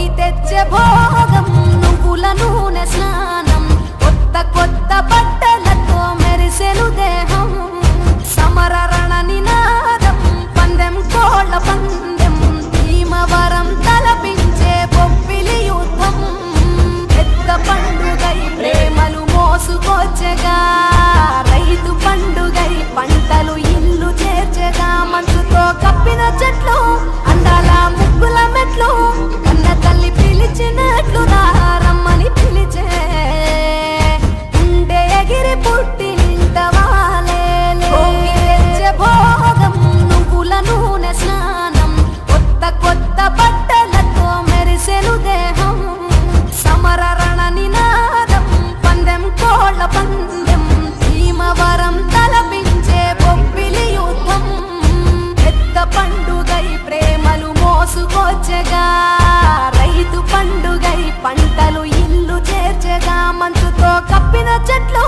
భోగి తెచ్చే భోగం నువ్వుల నూనె స్నానం కొత్త కొత్త బట్టలతో మెరిసెను దేహం సమర రణ నినాదం పందెం కోళ్ళ పందెం భీమవరం తలపించే బొబ్బిలి యుద్ధం పెద్ద పండుగై ప్రేమలు మోసుకొచ్చగా రైతు పండుగై పంటలు ఇల్లు చేర్చగా మంచుతో కప్పిన చెట్లు అందాల ముగ్గుల మెట్లు కన్న తల్లి పిలిచినట్లు రమ్మని పిలిచే ఉండే ఎగిరి పుట్టి నింటవాలే తెచ్చే భోగం నువ్వుల నూనె స్నానం కొత్త కొత్త బట్టలతో మెరిసెను దేహం సమర రణ నినాదం పందెం కోళ్ళ పందెం భీమవరం తలపించే బొబ్బిలి యుద్ధం పెద్ద పండుగై ప్రేమలు మోసుకొచ్చగా రైతు పండుగై పంటలు ఇల్లు చేర్చగా మంచుతో కప్పిన చెట్లు